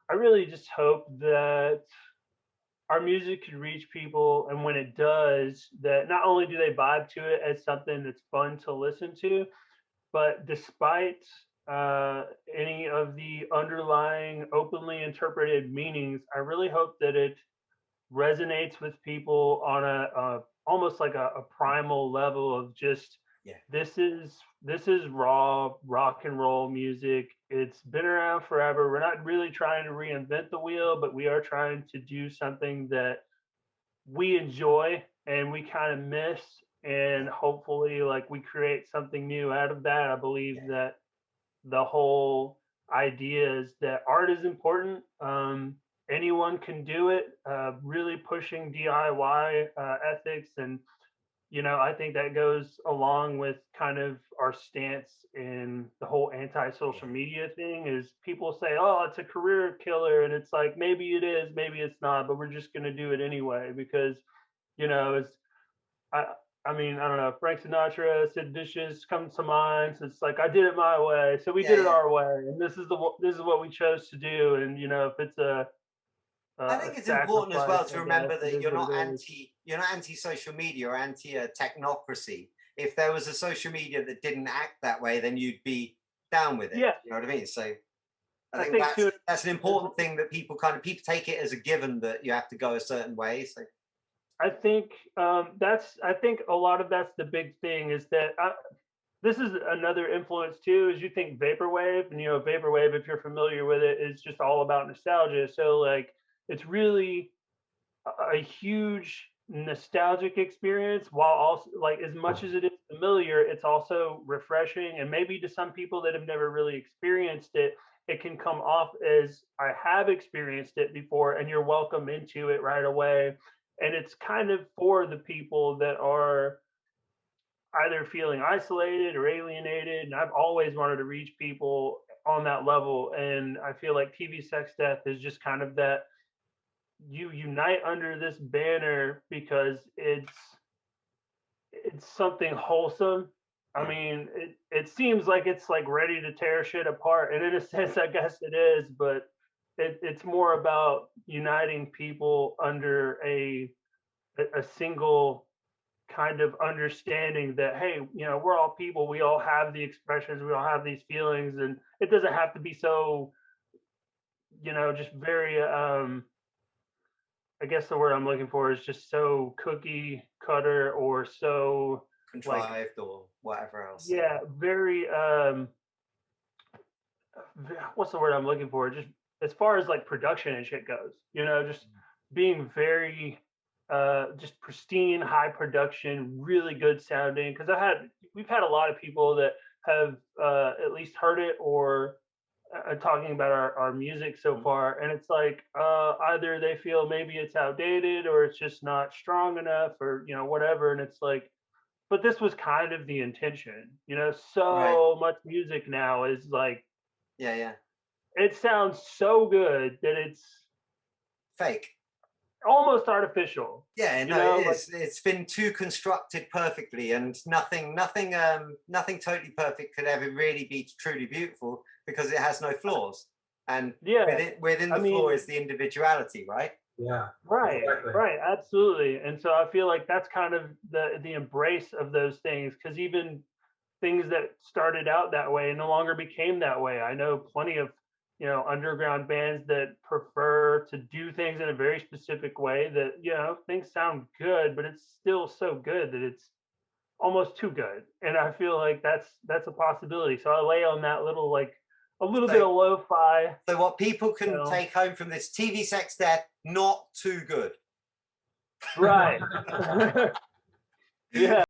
I really just hope that our music can reach people, and when it does, that not only do they vibe to it as something that's fun to listen to, but despite any of the underlying openly interpreted meanings, I really hope that it resonates with people on a almost like a primal level of just Yeah. this is raw rock and roll music. It's been around forever. We're not really trying to reinvent the wheel, but we are trying to do something that we enjoy and we kind of miss, and hopefully like we create something new out of that. I believe Yeah. that the whole idea is that art is important. Anyone can do it. Really pushing DIY ethics, and I think that goes along with kind of our stance in the whole anti-social Yeah. media thing. Is people say, "Oh, it's a career killer," and it's like maybe it is, maybe it's not, but we're just going to do it anyway because it's I I mean, I don't know. Frank Sinatra, Sid Vicious comes to mind. So it's like I did it my way, so we Yeah. did it Yeah. our way, and this is what we chose to do. And if it's I a think it's important as sacrifice, well to I guess remember it that is what it is. you're not anti social media or anti technocracy. If there was a social media that didn't act that way, then you'd be down with it. Yeah, You know what I mean? So I I think think too. that's an important thing that people take it as a given that you have to go a certain way. So I think I think a lot of that's the big thing is that this is another influence too. Is you think vaporwave, and vaporwave, if you're familiar with it, is just all about nostalgia. So like it's really a huge nostalgic experience, while also like as much as it is familiar, it's also refreshing, and maybe to some people that have never really experienced it, it can come off as I have experienced it before, and you're welcome into it right away. And it's kind of for the people that are either feeling isolated or alienated, and I've always wanted to reach people on that level, and I feel like TV Sex Death is just kind of that. You unite under this banner because it's something wholesome. I yeah. mean, it seems like it's like ready to tear shit apart, and in a sense, I guess it is. But it's more about uniting people under a single kind of understanding that, hey, we're all people. We all have the expressions. We all have these feelings, and it doesn't have to be so just very I guess the word I'm looking for is just so cookie cutter, or so like, Contrived or whatever else. yeah, very what's the word I'm looking for? Just as far as like production and shit goes, just being very just pristine, high production, really good sounding. Because we've had a lot of people that have at least heard it or talking about our music so far, and it's like either they feel maybe it's outdated or it's just not strong enough, or whatever. And it's like, but this was kind of the intention. Right. So much music now is like Yeah. Yeah. it sounds so good that it's Fake. almost artificial. Yeah, no, it Like, is. It's been too constructed perfectly, and nothing totally perfect could ever really be truly beautiful because it has no flaws. And yeah, within I the flaw mean, is the individuality, right? Yeah, right, exactly. right, absolutely. And so I feel like that's kind of the embrace of those things, because even things that started out that way no longer became that way. I know plenty of underground bands that prefer to do things in a very specific way that things sound good, but it's still so good that it's almost too good. And I feel like that's a possibility. So I lay on that little, like, a little bit So of lo-fi, so what people you can know. take home from this TV sex death, not too good. Right. Yeah,